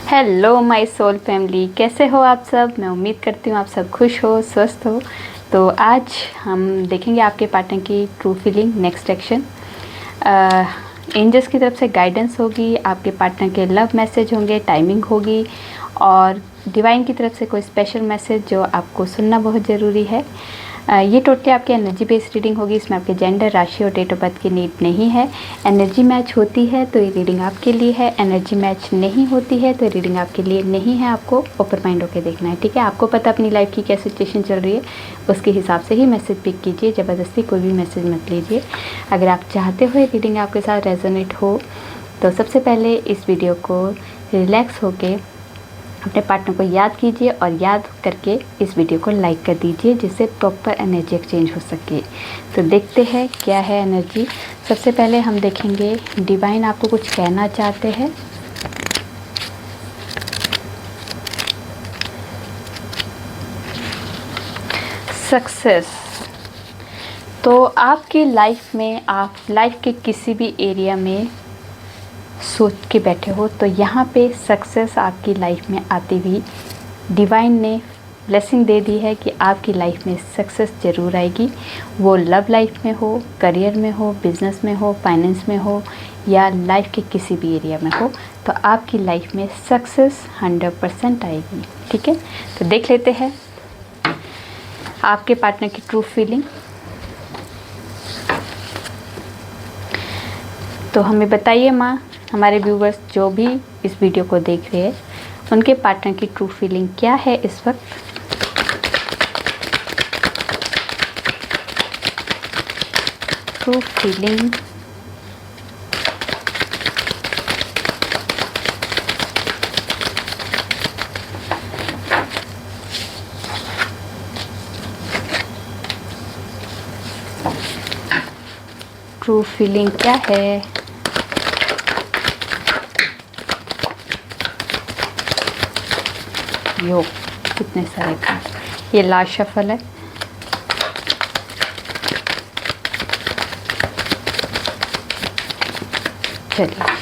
Hello my soul family, कैसे हो आप सब। मैं उम्मीद करती हूँ आप सब खुश हो, स्वस्थ हो। तो आज हम देखेंगे आपके पार्टनर की true feeling next action. Angels की तरफ से गाइडेंस होगी, आपके पार्टनर के लव मैसेज होंगे, टाइमिंग होगी और डिवाइन की तरफ से कोई स्पेशल मैसेज जो आपको सुनना बहुत ज़रूरी है। ये टोटली आपकी एनर्जी बेस्ड रीडिंग होगी। इसमें आपके जेंडर, राशि और डेट ऑफ बर्थ की नीड नहीं है। एनर्जी मैच होती है तो ये रीडिंग आपके लिए है, एनर्जी मैच नहीं होती है तो ये रीडिंग आपके लिए नहीं है। आपको ओपन माइंड होकर देखना है, ठीक है। आपको पता अपनी लाइफ की क्या सिचुएशन चल रही है, उसके हिसाब से ही मैसेज पिक कीजिए। ज़बरदस्ती कोई भी मैसेज मत लीजिए। अगर आप चाहते हो ये रीडिंग आपके साथ रेजोनेट हो तो सबसे पहले इस वीडियो को रिलैक्स होके अपने पार्टनर को याद कीजिए और याद करके इस वीडियो को लाइक कर दीजिए, जिससे प्रॉपर एनर्जी एक्सचेंज हो सके। तो देखते हैं क्या है एनर्जी। सबसे पहले हम देखेंगे डिवाइन आपको कुछ कहना चाहते हैं। सक्सेस। तो आपकी लाइफ में आप लाइफ के किसी भी एरिया में सोच के बैठे हो तो यहाँ पे सक्सेस आपकी लाइफ में आती हुई डिवाइन ने ब्लेसिंग दे दी है कि आपकी लाइफ में सक्सेस ज़रूर आएगी। वो लव लाइफ में हो, करियर में हो, बिजनेस में हो, फाइनेंस में हो या लाइफ के किसी भी एरिया में हो, तो आपकी लाइफ में सक्सेस 100% आएगी, ठीक है। तो देख लेते हैं आपके पार्टनर की ट्रू फीलिंग। तो हमें बताइए माँ, हमारे व्यूवर्स जो भी इस वीडियो को देख रहे हैं उनके पार्टनर की ट्रू फीलिंग क्या है इस वक्त। True feeling. ट्रू फीलिंग क्या है। यो कितने सारे कार्ड, ये लास्ट शफल है। चलिए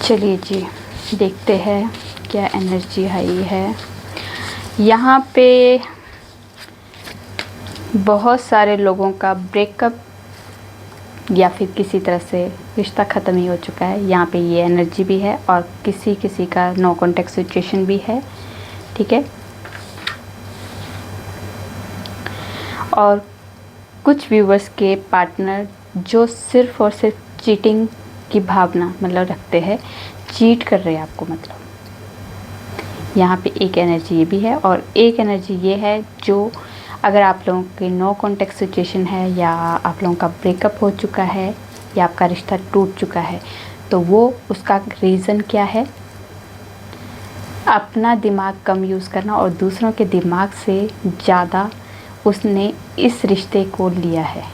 चलिए जी, देखते हैं क्या एनर्जी आई है। यहाँ पे बहुत सारे लोगों का ब्रेकअप या फिर किसी तरह से रिश्ता ख़त्म ही हो चुका है। यहाँ पे ये एनर्जी भी है और किसी किसी का नो कॉन्टेक्ट सिचुएशन भी है, ठीक है। और कुछ व्यूवर्स के पार्टनर जो सिर्फ़ और सिर्फ चीटिंग की भावना मतलब रखते हैं, चीट कर रहे हैं आपको, मतलब यहाँ पे एक एनर्जी ये भी है और एक एनर्जी ये है जो अगर आप लोगों के नो कॉन्टेक्ट सिचुएशन है या आप लोगों का ब्रेकअप हो चुका है या आपका रिश्ता टूट चुका है तो वो उसका रीज़न क्या है। अपना दिमाग कम यूज़ करना और दूसरों के दिमाग से ज़्यादा उसने इस रिश्ते को लिया है।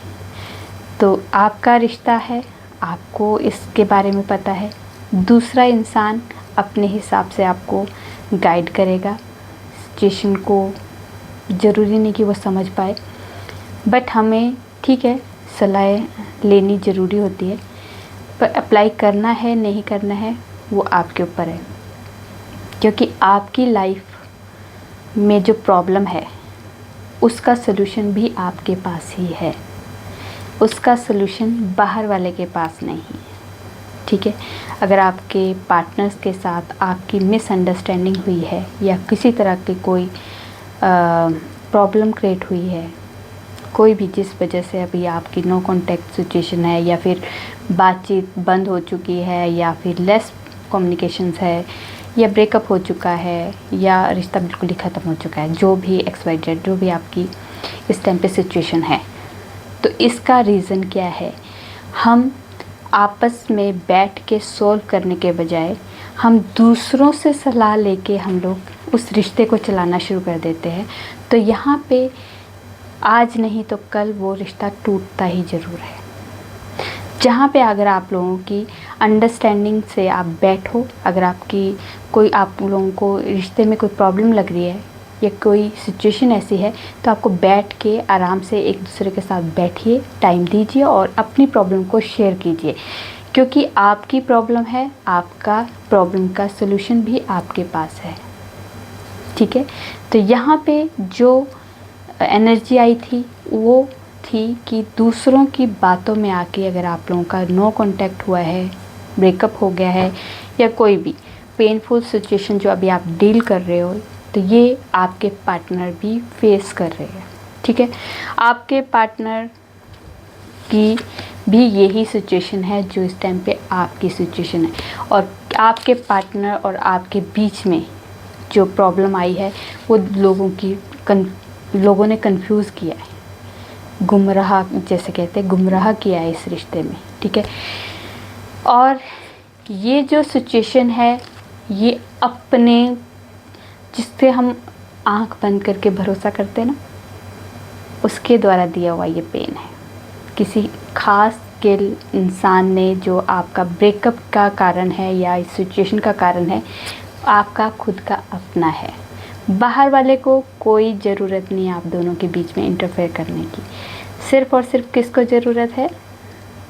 तो आपका रिश्ता है, आपको इसके बारे में पता है, दूसरा इंसान अपने हिसाब से आपको गाइड करेगा सिचुएशन को। ज़रूरी नहीं कि वो समझ पाए, बट हमें ठीक है सलाह लेनी ज़रूरी होती है, पर अप्लाई करना है नहीं करना है वो आपके ऊपर है। क्योंकि आपकी लाइफ में जो प्रॉब्लम है उसका सलूशन भी आपके पास ही है, उसका सलूशन बाहर वाले के पास नहीं है, ठीक है। अगर आपके पार्टनर्स के साथ आपकी मिसअंडरस्टैंडिंग हुई है या किसी तरह की कोई प्रॉब्लम क्रिएट हुई है, कोई भी जिस वजह से अभी आपकी नो कॉन्टेक्ट सिचुएशन है या फिर बातचीत बंद हो चुकी है या फिर लेस कम्युनिकेशंस है या ब्रेकअप हो चुका है या रिश्ता बिल्कुल ही ख़त्म हो चुका है, जो भी XYZ जो भी आपकी इस टाइम पे सिचुएशन है, तो इसका रीज़न क्या है। हम आपस में बैठ के सॉल्व करने के बजाय हम दूसरों से सलाह लेके हम लोग उस रिश्ते को चलाना शुरू कर देते हैं। तो यहाँ पे आज नहीं तो कल वो रिश्ता टूटता ही ज़रूर है। जहाँ पे अगर आप लोगों की अंडरस्टैंडिंग से आप बैठो, अगर आपकी कोई आप लोगों को रिश्ते में कोई प्रॉब्लम लग रही है या कोई सिचुएशन ऐसी है, तो आपको बैठ के आराम से एक दूसरे के साथ बैठिए, टाइम दीजिए और अपनी प्रॉब्लम को शेयर कीजिए, क्योंकि आपकी प्रॉब्लम है, आपका प्रॉब्लम का सलूशन भी आपके पास है। ठीक है, तो यहाँ पे जो एनर्जी आई थी वो थी कि दूसरों की बातों में आके अगर आप लोगों का नो कांटेक्ट हुआ है, ब्रेकअप हो गया है या कोई भी पेनफुल सिचुएशन जो अभी आप डील कर रहे हो, तो ये आपके पार्टनर भी फेस कर रहे हैं। ठीक है, आपके पार्टनर की भी यही सिचुएशन है जो इस टाइम पे आपकी सिचुएशन है, और आपके पार्टनर और आपके बीच में जो प्रॉब्लम आई है वो लोगों ने कंफ्यूज किया है, गुमराह जैसे कहते हैं, गुमराह किया है इस रिश्ते में। ठीक है, और ये जो सिचुएशन है ये अपने जिससे हम आंख बंद करके भरोसा करते हैं ना, उसके द्वारा दिया हुआ ये पेन है। किसी खास के इंसान ने जो आपका ब्रेकअप का कारण है या इस सिचुएशन का कारण है, आपका खुद का अपना है। बाहर वाले को कोई ज़रूरत नहीं है आप दोनों के बीच में इंटरफेयर करने की। सिर्फ़ और सिर्फ किसको ज़रूरत है?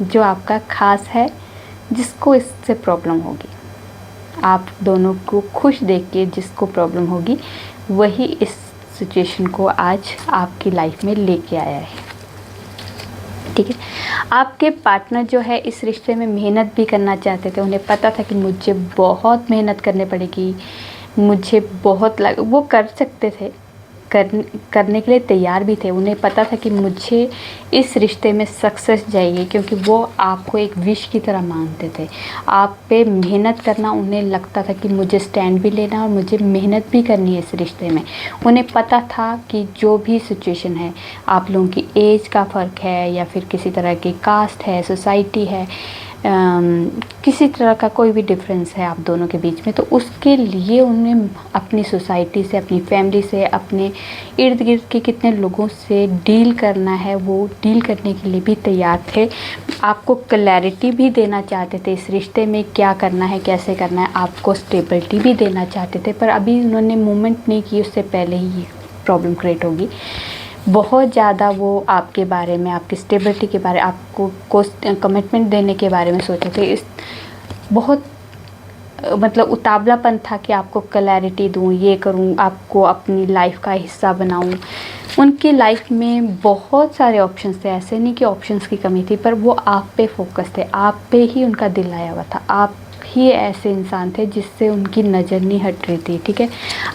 जो आपका खास है, जिसको इससे प्रॉब्लम होगी। आप दोनों को खुश देख के जिसको प्रॉब्लम होगी वही इस सिचुएशन को आज आपकी लाइफ में लेके आया है। ठीक है, आपके पार्टनर जो है इस रिश्ते में मेहनत भी करना चाहते थे। उन्हें पता था कि मुझे बहुत मेहनत करनी पड़ेगी, मुझे बहुत वो कर सकते थे, करने के लिए तैयार भी थे। उन्हें पता था कि मुझे इस रिश्ते में सक्सेस चाहिए, क्योंकि वो आपको एक विश की तरह मानते थे। आप पे मेहनत करना उन्हें लगता था कि मुझे स्टैंड भी लेना और मुझे मेहनत भी करनी है इस रिश्ते में। उन्हें पता था कि जो भी सिचुएशन है, आप लोगों की एज का फ़र्क है या फिर किसी तरह की कास्ट है, सोसाइटी है, किसी तरह का कोई भी डिफरेंस है आप दोनों के बीच में, तो उसके लिए उन्हें अपनी सोसाइटी से, अपनी फैमिली से, अपने इर्द गिर्द के कितने लोगों से डील करना है, वो डील करने के लिए भी तैयार थे। आपको क्लैरिटी भी देना चाहते थे इस रिश्ते में, क्या करना है, कैसे करना है, आपको स्टेबिलिटी भी देना चाहते थे। पर अभी उन्होंने मूवमेंट नहीं की, उससे पहले ही ये प्रॉब्लम क्रिएट होगी। बहुत ज़्यादा वो आपके बारे में, आपकी स्टेबिलिटी के बारे, आपको कमिटमेंट देने के बारे में सोचे थे। इस बहुत मतलब उतावलापन था कि आपको क्लैरिटी दूँ, ये करूँ, आपको अपनी लाइफ का हिस्सा बनाऊँ। उनकी लाइफ में बहुत सारे ऑप्शंस थे, ऐसे नहीं कि ऑप्शंस की कमी थी, पर वो आप पे फोकस थे, आप पे ही उनका दिल आया हुआ था। आप ही ऐसे इंसान थे जिससे उनकी नज़र नहीं हट रही थी। ठीक है,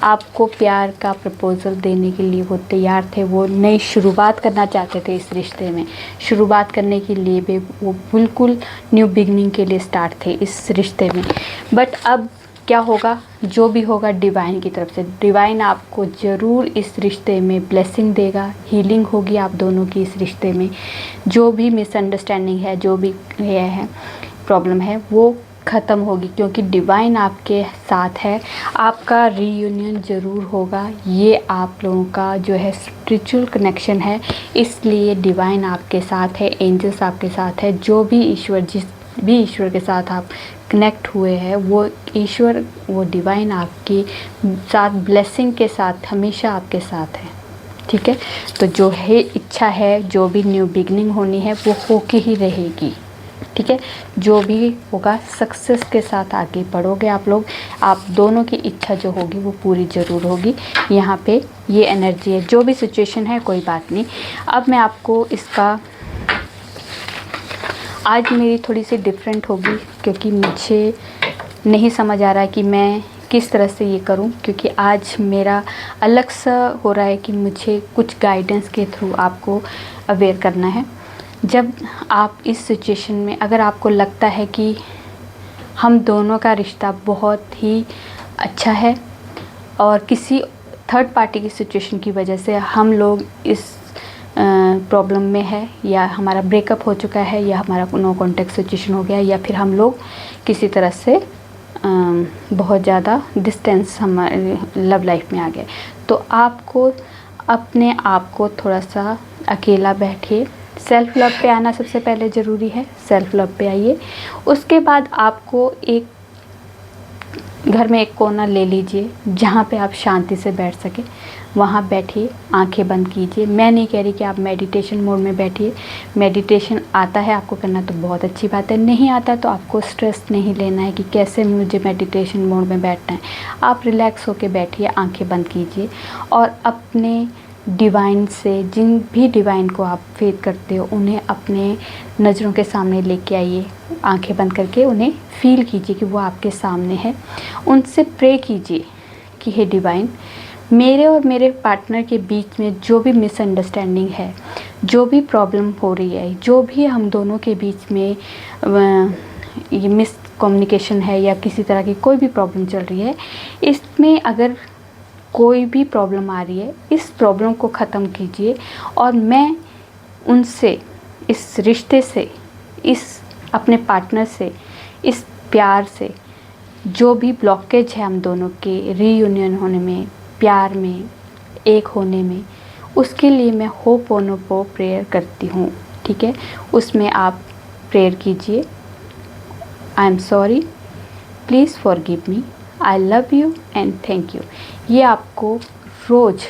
आपको प्यार का प्रपोज़ल देने के लिए वो तैयार थे। वो नई शुरुआत करना चाहते थे इस रिश्ते में। शुरुआत करने के लिए भी वो बिल्कुल न्यू बिगनिंग के लिए स्टार्ट थे इस रिश्ते में। बट अब क्या होगा, जो भी होगा डिवाइन की तरफ से। डिवाइन आपको ज़रूर इस रिश्ते में ब्लेसिंग देगा, हीलिंग होगी आप दोनों की इस रिश्ते में। जो भी मिसअंडरस्टैंडिंग है, जो भी ये है प्रॉब्लम है, वो ख़त्म होगी, क्योंकि डिवाइन आपके साथ है। आपका रीयूनियन ज़रूर होगा। ये आप लोगों का जो है स्पिरिचुअल कनेक्शन है, इसलिए डिवाइन आपके साथ है, एंजल्स आपके साथ है। जो भी ईश्वर, जिस भी ईश्वर के साथ आप कनेक्ट हुए हैं, वो ईश्वर, वो डिवाइन आपके साथ ब्लेसिंग के साथ हमेशा आपके साथ है। ठीक है, तो जो है इच्छा है, जो भी न्यू बिगनिंग होनी है, वो होके ही रहेगी। ठीक है, जो भी होगा सक्सेस के साथ आगे बढ़ोगे आप लोग। आप दोनों की इच्छा जो होगी वो पूरी ज़रूर होगी। यहाँ पे ये एनर्जी है। जो भी सिचुएशन है, कोई बात नहीं। अब मैं आपको इसका, आज मेरी थोड़ी सी डिफरेंट होगी, क्योंकि मुझे नहीं समझ आ रहा है कि मैं किस तरह से ये करूं, क्योंकि आज मेरा अलग सा हो रहा है कि मुझे कुछ गाइडेंस के थ्रू आपको अवेयर करना है। जब आप इस सिचुएशन में, अगर आपको लगता है कि हम दोनों का रिश्ता बहुत ही अच्छा है और किसी थर्ड पार्टी की सिचुएशन की वजह से हम लोग इस प्रॉब्लम में है, या हमारा ब्रेकअप हो चुका है, या हमारा नो कॉन्टेक्ट सिचुएशन हो गया, या फिर हम लोग किसी तरह से बहुत ज़्यादा डिस्टेंस हमारे लव लाइफ में आ गए, तो आपको अपने आप को थोड़ा सा अकेला बैठिए, सेल्फ लव पे आना सबसे पहले ज़रूरी है। सेल्फ लव पे आइए। उसके बाद आपको एक घर में एक कोना ले लीजिए जहाँ पे आप शांति से बैठ सके। वहाँ बैठिए, आंखें बंद कीजिए। मैं नहीं कह रही कि आप मेडिटेशन मोड में बैठिए। मेडिटेशन आता है आपको करना तो बहुत अच्छी बात है, नहीं आता तो आपको स्ट्रेस नहीं लेना है कि कैसे मुझे मेडिटेशन मोड में बैठना है। आप रिलैक्स होकर बैठिए, आंखें बंद कीजिए और अपने डिवाइन से, जिन भी डिवाइन को आप फेथ करते हो, उन्हें अपने नज़रों के सामने लेके आइए। आंखें बंद करके उन्हें फील कीजिए कि वो आपके सामने है। उनसे प्रे कीजिए कि हे डिवाइन, मेरे और मेरे पार्टनर के बीच में जो भी मिसअंडरस्टैंडिंग है, जो भी प्रॉब्लम हो रही है, जो भी हम दोनों के बीच में ये मिसकम्युनिकेशन है या किसी तरह की कोई भी प्रॉब्लम चल रही है, इसमें अगर कोई भी प्रॉब्लम आ रही है, इस प्रॉब्लम को ख़त्म कीजिए और मैं उनसे, इस रिश्ते से, इस अपने पार्टनर से, इस प्यार से जो भी ब्लॉकेज है हम दोनों के रीयूनियन होने में, प्यार में, एक होने में, उसके लिए मैं होपोनोपो प्रेयर करती हूँ। ठीक है, उसमें आप प्रेयर कीजिए, I am sorry, please forgive me, I love you and thank you. ये आपको रोज़,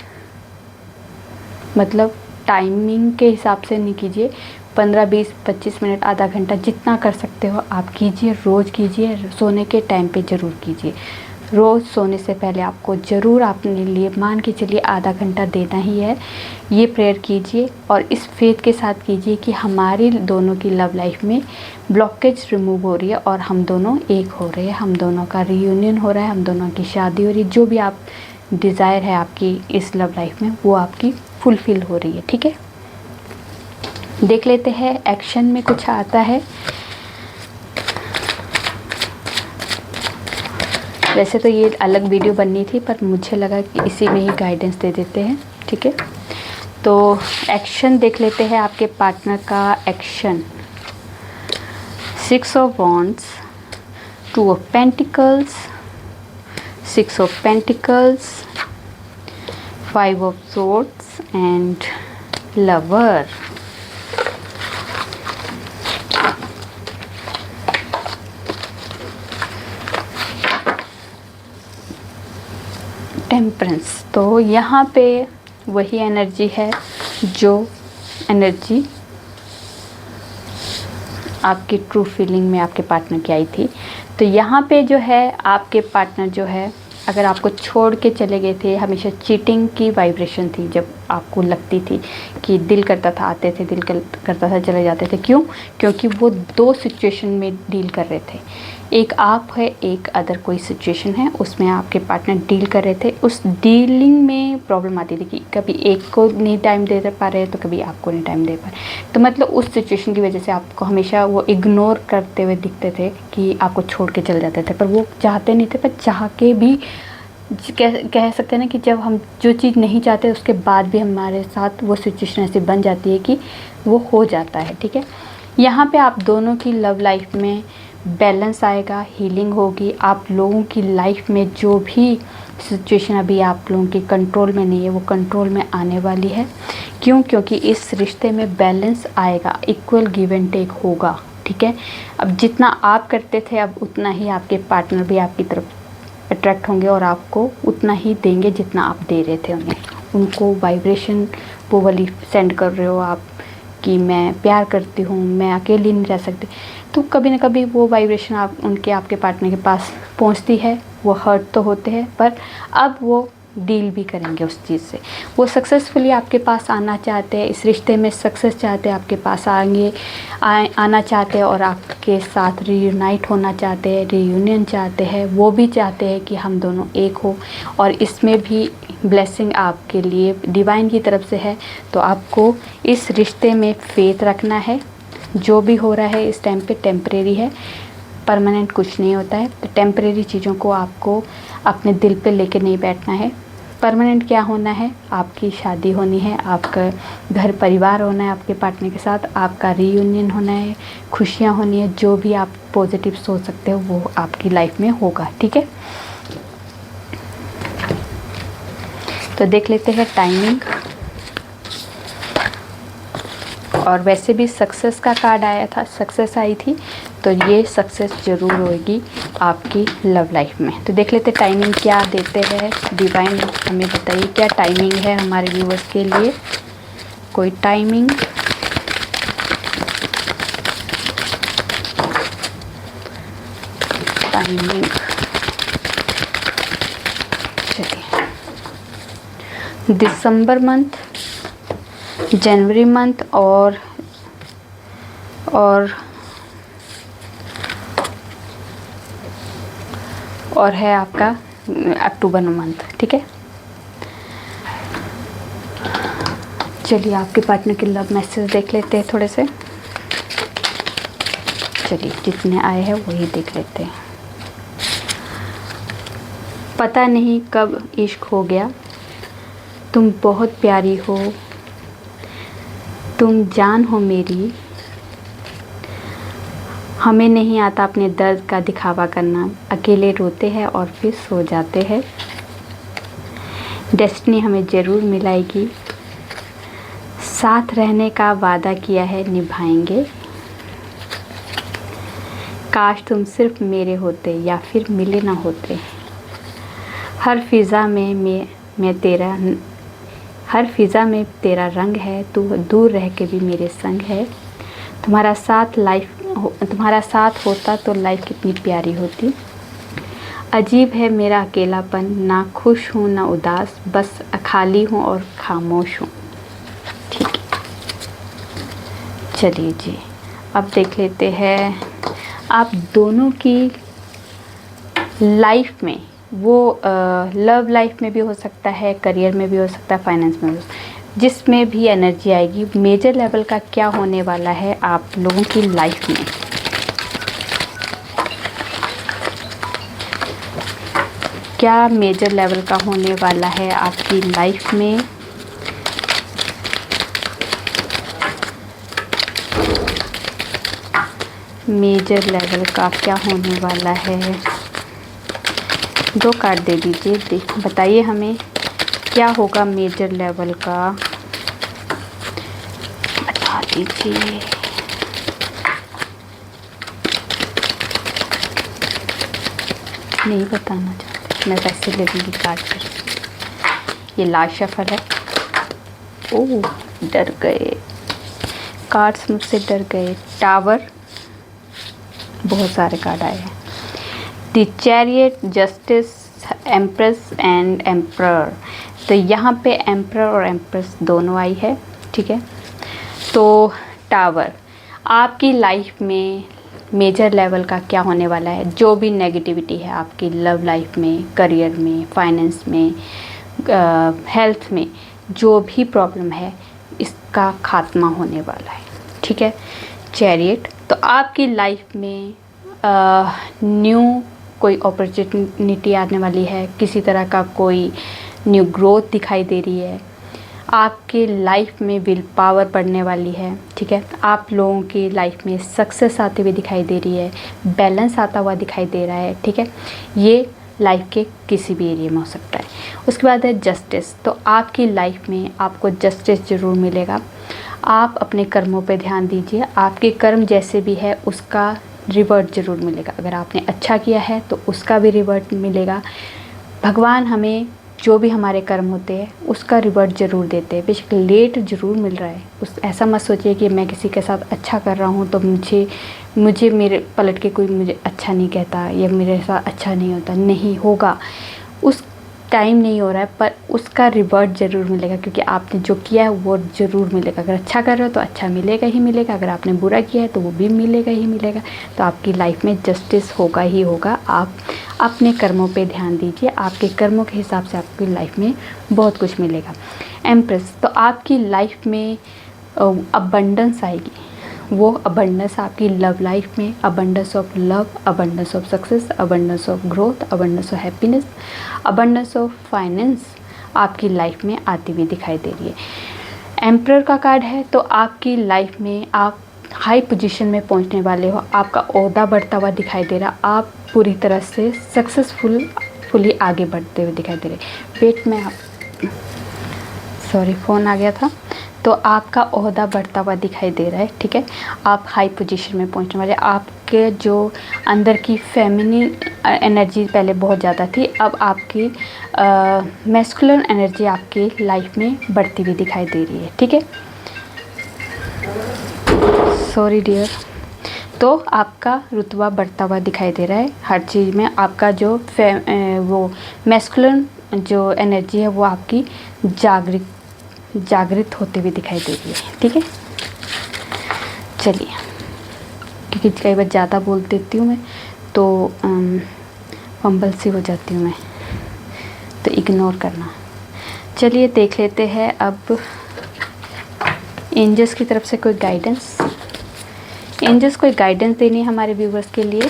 मतलब टाइमिंग के हिसाब से नहीं कीजिए, 15, 20, 25 मिनट, आधा घंटा, जितना कर सकते हो आप कीजिए, रोज़ कीजिए। सोने के टाइम पे ज़रूर कीजिए। रोज़ सोने से पहले आपको ज़रूर अपने लिए मान के चलिए आधा घंटा देना ही है। ये प्रेयर कीजिए और इस फेथ के साथ कीजिए कि हमारी दोनों की लव लाइफ में ब्लॉकेज रिमूव हो रही है और हम दोनों एक हो रहे हैं, हम दोनों का रीयूनियन हो रहा है, हम दोनों की शादी हो रही है। जो भी आप डिज़ायर है आपकी इस लव लाइफ में, वो आपकी फुलफ़िल हो रही है। ठीक है, देख लेते हैं एक्शन में कुछ आता है। वैसे तो ये अलग वीडियो बननी थी, पर मुझे लगा कि इसी में ही गाइडेंस दे देते हैं। ठीक है, तो एक्शन देख लेते हैं आपके पार्टनर का action. 6 of wands, 2 of pentacles, 6 of pentacles, 5 of swords and lover. Temperance. तो यहाँ पे वही एनर्जी है जो एनर्जी आपकी ट्रू फीलिंग में आपके पार्टनर की आई थी। तो यहाँ पे जो है आपके पार्टनर जो है, अगर आपको छोड़ के चले गए थे, हमेशा चीटिंग की वाइब्रेशन थी। जब आपको लगती थी कि दिल करता था आते थे, दिल करता था चले जाते थे। क्यों? क्योंकि वो 2 सिचुएशन में डील कर रहे थे। एक आप है, एक अदर कोई सिचुएशन है, उसमें आपके पार्टनर डील कर रहे थे। उस डीलिंग में प्रॉब्लम आती थी कि कभी एक को नहीं टाइम दे पा रहे तो कभी आपको नहीं टाइम दे पा रहे। तो मतलब उस सिचुएशन की वजह से आपको हमेशा वो इग्नोर करते हुए दिखते थे कि आपको छोड़ के चले जाते थे। पर वो चाहते नहीं थे, पर चाह के भी कह सकते हैं ना कि जब हम जो चीज़ नहीं चाहते उसके बाद भी हमारे साथ वो सिचुएशन ऐसी बन जाती है कि वो हो जाता है। ठीक है, यहाँ पे आप दोनों की लव लाइफ में बैलेंस आएगा, हीलिंग होगी। आप लोगों की लाइफ में जो भी सिचुएशन अभी आप लोगों के कंट्रोल में नहीं है, वो कंट्रोल में आने वाली है। क्यों? क्योंकि इस रिश्ते में बैलेंस आएगा, इक्वल गिव एंड टेक होगा। ठीक है, अब जितना आप करते थे, अब उतना ही आपके पार्टनर भी आपकी तरफ अट्रैक्ट होंगे और आपको उतना ही देंगे जितना आप दे रहे थे उन्हें। उनको वाइब्रेशन वो वाली सेंड कर रहे हो आप कि मैं प्यार करती हूँ, मैं अकेली नहीं रह सकती। तो कभी ना कभी वो वाइब्रेशन आपके पार्टनर के पास पहुँचती है। वो हर्ट तो होते हैं, पर अब वो डील भी करेंगे उस चीज़ से। वो सक्सेसफुली आपके पास आना चाहते हैं, इस रिश्ते में सक्सेस चाहते हैं, आपके पास आना चाहते हैं और आपके साथ रीयूनाइट होना चाहते हैं, रीयूनियन चाहते हैं। वो भी चाहते हैं कि हम दोनों एक हो, और इसमें भी ब्लेसिंग आपके लिए डिवाइन की तरफ से है। तो आपको इस रिश्ते में फेथ रखना है। जो भी हो रहा है इस टाइम पे टेम्परेरी है, परमानेंट कुछ नहीं होता है। तो टेम्परेरी चीज़ों को आपको अपने दिल पे लेके नहीं बैठना है। परमानेंट क्या होना है? आपकी शादी होनी है, आपका घर परिवार होना है आपके पार्टनर के साथ, आपका रीयूनियन होना है, खुशियाँ होनी है। जो भी आप पॉजिटिव सोच सकते हो वो आपकी लाइफ में होगा। ठीक है, तो देख लेते हैं टाइमिंग। और वैसे भी सक्सेस का कार्ड आया था, सक्सेस आई थी, तो ये सक्सेस ज़रूर होगी आपकी लव लाइफ में। तो देख लेते टाइमिंग क्या देते हैं डिवाइन, हमें बताइए क्या टाइमिंग है हमारे व्यूअर्स के लिए। कोई टाइमिंग, चलिए दिसंबर मंथ, जनवरी मंथ और है आपका अक्टूबर मंथ। ठीक है, चलिए आपके पार्टनर के लव मैसेज देख लेते हैं थोड़े से। चलिए जितने आए हैं वही देख लेते हैं। पता नहीं कब इश्क हो गया, तुम बहुत प्यारी हो, तुम जान हो मेरी, हमें नहीं आता अपने दर्द का दिखावा करना, अकेले रोते हैं और फिर सो जाते हैं, डेस्टिनी हमें ज़रूर मिलाएगी, साथ रहने का वादा किया है निभाएंगे, काश तुम सिर्फ मेरे होते या फिर मिले ना होते, हर फिज़ा में तेरा रंग है, तू दूर रह के भी मेरे संग है, तुम्हारा साथ होता तो लाइफ कितनी प्यारी होती, अजीब है मेरा अकेलापन, ना खुश हूँ ना उदास, बस खाली हूँ और खामोश हूँ। ठीक है, चलिए जी अब देख लेते हैं आप दोनों की लाइफ में, वो लव लाइफ में भी हो सकता है, करियर में भी हो सकता है, फाइनेंस में भी, जिसमें भी एनर्जी आएगी, मेजर लेवल का क्या होने वाला है आप लोगों की लाइफ में। क्या मेजर लेवल का होने वाला है आपकी लाइफ में। मेजर लेवल का क्या होने वाला है, 2 कार्ड दे दीजिए, बताइए हमें क्या होगा मेजर लेवल का, बता दीजिए। नहीं बताना चाहते, मैं वैसे ले लूँगी कार्ड पर। ये लास्ट शफल है। ओह डर गए, कार्ड्स मुझसे डर गए। टावर, बहुत सारे कार्ड आए हैं। The chariot, justice, empress and emperor. तो यहाँ पे एम्परर और एम्प्रेस दोनों आई है। ठीक है, तो टावर आपकी लाइफ में मेजर लेवल का क्या होने वाला है। जो भी नेगेटिविटी है आपकी लव लाइफ में, करियर में, फाइनेंस में, हेल्थ में, जो भी प्रॉब्लम है इसका खात्मा होने वाला है। ठीक है, चैरियट, तो आपकी लाइफ में न्यू कोई अपॉर्चुनिटी आने वाली है, किसी तरह का कोई न्यू ग्रोथ दिखाई दे रही है, आपके लाइफ में विल पावर बढ़ने वाली है। ठीक है, आप लोगों की लाइफ में सक्सेस आते हुए दिखाई दे रही है, बैलेंस आता हुआ दिखाई दे रहा है। ठीक है, ये लाइफ के किसी भी एरिया में हो सकता है। उसके बाद है जस्टिस, तो आपकी लाइफ में आपको जस्टिस ज़रूर मिलेगा। आप अपने कर्मों पे ध्यान दीजिए, आपके कर्म जैसे भी है उसका रिवर्ट ज़रूर मिलेगा। अगर आपने अच्छा किया है तो उसका भी रिवर्ट मिलेगा। भगवान हमें जो भी हमारे कर्म होते हैं उसका रिवर्ट ज़रूर देते हैं, बेशक लेट ज़रूर मिल रहा है। उस ऐसा मत सोचिए कि मैं किसी के साथ अच्छा कर रहा हूँ तो मुझे मेरे पलट के कोई मुझे अच्छा नहीं कहता या मेरे साथ अच्छा नहीं होता। नहीं होगा, उस टाइम नहीं हो रहा है, पर उसका रिवर्ट ज़रूर मिलेगा, क्योंकि आपने जो किया है वो ज़रूर मिलेगा। अगर अच्छा कर रहे हो तो अच्छा मिलेगा ही मिलेगा, अगर आपने बुरा किया है तो वो भी मिलेगा ही मिलेगा। तो आपकी लाइफ में जस्टिस होगा ही होगा। आप अपने कर्मों पे ध्यान दीजिए, आपके कर्मों के हिसाब से आपकी लाइफ में बहुत कुछ मिलेगा। एम्प्रेस, तो आपकी लाइफ में अबंडेंस आएगी। वो अबंडेंस आपकी लव लाइफ में, abundance of love, abundance of success, abundance of growth, abundance of happiness, abundance of finance आपकी लाइफ में आती हुई दिखाई दे रही है। एम्परर का कार्ड है, तो आपकी लाइफ में आप हाई पोजीशन में पहुंचने वाले हो, आपका ओहदा बढ़ता हुआ दिखाई दे रहा, आप पूरी तरह से सक्सेसफुली आगे बढ़ते हुए दिखाई दे रहे। पेट में आप, सॉरी फ़ोन आ गया था। तो आपका ओहदा बढ़ता हुआ दिखाई दे रहा है, ठीक है। आप हाई पोजीशन में पहुंचने वाले। आपके जो अंदर की फेमिनिन एनर्जी पहले बहुत ज़्यादा थी, अब आपकी मैस्कुलिन एनर्जी आपकी लाइफ में बढ़ती हुई दिखाई दे रही है, ठीक है। Sorry dear. तो आपका रुतबा बढ़ता हुआ दिखाई दे रहा है हर चीज़ में। आपका जो वो मैस्कुलिन जो एनर्जी है वो आपकी जागृत होते हुए दिखाई दे रही है, ठीक है। चलिए, क्योंकि कई बार ज़्यादा बोल देती हूँ मैं तो फंबल सी हो जाती हूँ मैं, तो इग्नोर करना। चलिए देख लेते हैं अब एंजल्स की तरफ से कोई गाइडेंस। एंजल्स कोई गाइडेंस देनी है हमारे व्यूवर्स के लिए।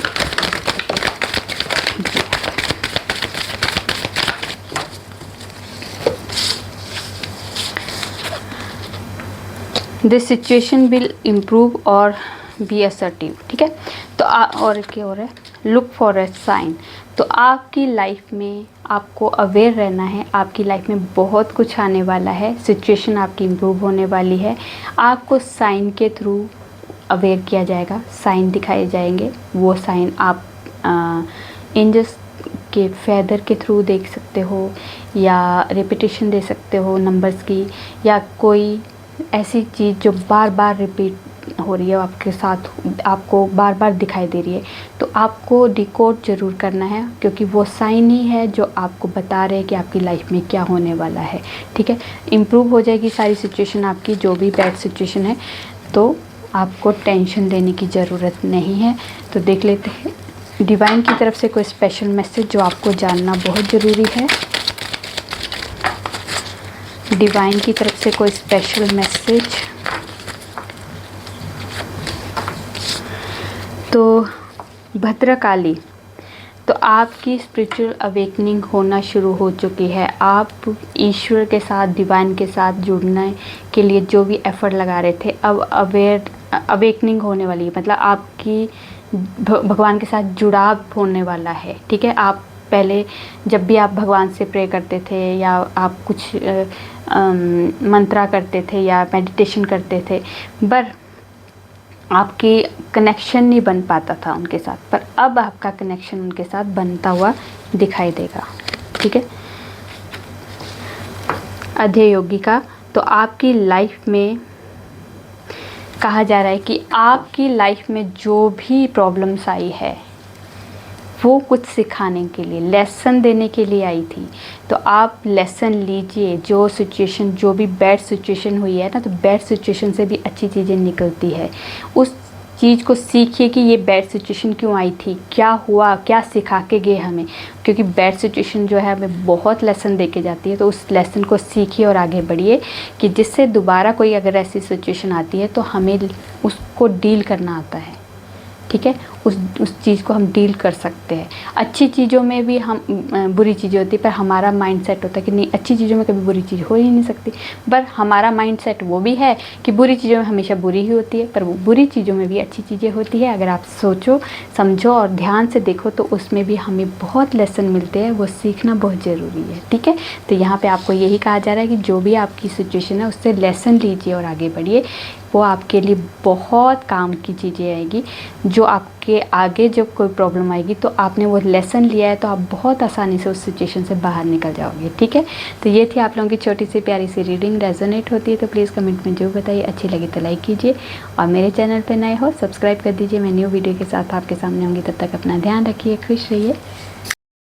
दिस सिचुएशन विल इम्प्रूव और बी असर्टिव, ठीक है। तो और क्या हो रहा है, लुक फॉर अ साइन। तो आपकी लाइफ में आपको अवेयर रहना है। आपकी लाइफ में बहुत कुछ आने वाला है, सिचुएशन आपकी इम्प्रूव होने वाली है। आपको साइन के थ्रू अवेयर किया जाएगा, साइन दिखाए जाएंगे। वो साइन आप एंजल्स के फेदर के थ्रू देख सकते हो, या रिपीटेशन दे सकते हो नंबर्स की, या कोई ऐसी चीज़ जो बार बार रिपीट हो रही है आपके साथ, आपको बार बार दिखाई दे रही है। तो आपको डिकोड ज़रूर करना है, क्योंकि वो साइन ही है जो आपको बता रहे हैं कि आपकी लाइफ में क्या होने वाला है, ठीक है। इम्प्रूव हो जाएगी सारी सिचुएशन आपकी, जो भी बैड सिचुएशन है। तो आपको टेंशन लेने की ज़रूरत नहीं है। तो देख लेते हैं डिवाइन की तरफ से कोई स्पेशल मैसेज जो आपको जानना बहुत ज़रूरी है। डिवाइन की तरफ से कोई स्पेशल मैसेज। तो भद्रकाली, तो आपकी स्पिरिचुअल अवेकनिंग होना शुरू हो चुकी है। आप ईश्वर के साथ, डिवाइन के साथ जुड़ने के लिए जो भी एफर्ट लगा रहे थे, अब अवेकनिंग होने वाली है। मतलब आपकी भगवान के साथ जुड़ाव होने वाला है, ठीक है। आप पहले जब भी आप भगवान से प्रे करते थे, या आप कुछ मंत्रा करते थे या मेडिटेशन करते थे, पर आपकी कनेक्शन नहीं बन पाता था उनके साथ, पर अब आपका कनेक्शन उनके साथ बनता हुआ दिखाई देगा, ठीक है। अध्यय योगिका, तो आपकी लाइफ में कहा जा रहा है कि आपकी लाइफ में जो भी प्रॉब्लम्स आई है वो कुछ सिखाने के लिए, लेसन देने के लिए आई थी। तो आप लेसन लीजिए। जो सिचुएशन, जो भी बैड सिचुएशन हुई है ना, तो बैड सिचुएशन से भी अच्छी चीज़ें निकलती है। उस चीज़ को सीखिए कि ये बैड सिचुएशन क्यों आई थी, क्या हुआ, क्या सिखा के गए हमें। क्योंकि बैड सिचुएशन जो है हमें बहुत लेसन दे के जाती है। तो उस लेसन को सीखिए और आगे बढ़िए, कि जिससे दोबारा कोई अगर ऐसी सिचुएशन आती है तो हमें उसको डील करना आता है, ठीक है। उस चीज़ को हम डील कर सकते हैं। अच्छी चीज़ों में भी हम बुरी चीज़ें होती है, पर हमारा माइंडसेट होता है कि नहीं, अच्छी चीज़ों में कभी बुरी चीज़ हो ही नहीं सकती। पर हमारा माइंडसेट वो भी है कि बुरी चीज़ों में हमेशा बुरी ही होती है, पर वो बुरी चीज़ों में भी अच्छी चीज़ें होती है। अगर आप सोचो, समझो और ध्यान से देखो तो उसमें भी हमें बहुत लेसन मिलते हैं। वो सीखना बहुत ज़रूरी है, ठीक है। तो यहाँ पर आपको यही कहा जा रहा है कि जो भी आपकी सिचुएशन है उससे लेसन लीजिए और आगे बढ़िए। वो आपके लिए बहुत काम की चीज़ें आएगी। जो आपके आगे जब कोई प्रॉब्लम आएगी तो आपने वो लेसन लिया है, तो आप बहुत आसानी से उस सिचुएशन से बाहर निकल जाओगे, ठीक है। तो ये थी आप लोगों की छोटी सी प्यारी सी रीडिंग। रेजोनेट होती है तो प्लीज़ कमेंट में जरूर बताइए। अच्छी लगी तो लाइक कीजिए, और मेरे चैनल पर नए हो सब्सक्राइब कर दीजिए। मैं न्यू वीडियो के साथ आपके सामने होंगी। तब तक अपना ध्यान रखिए, खुश रहिए।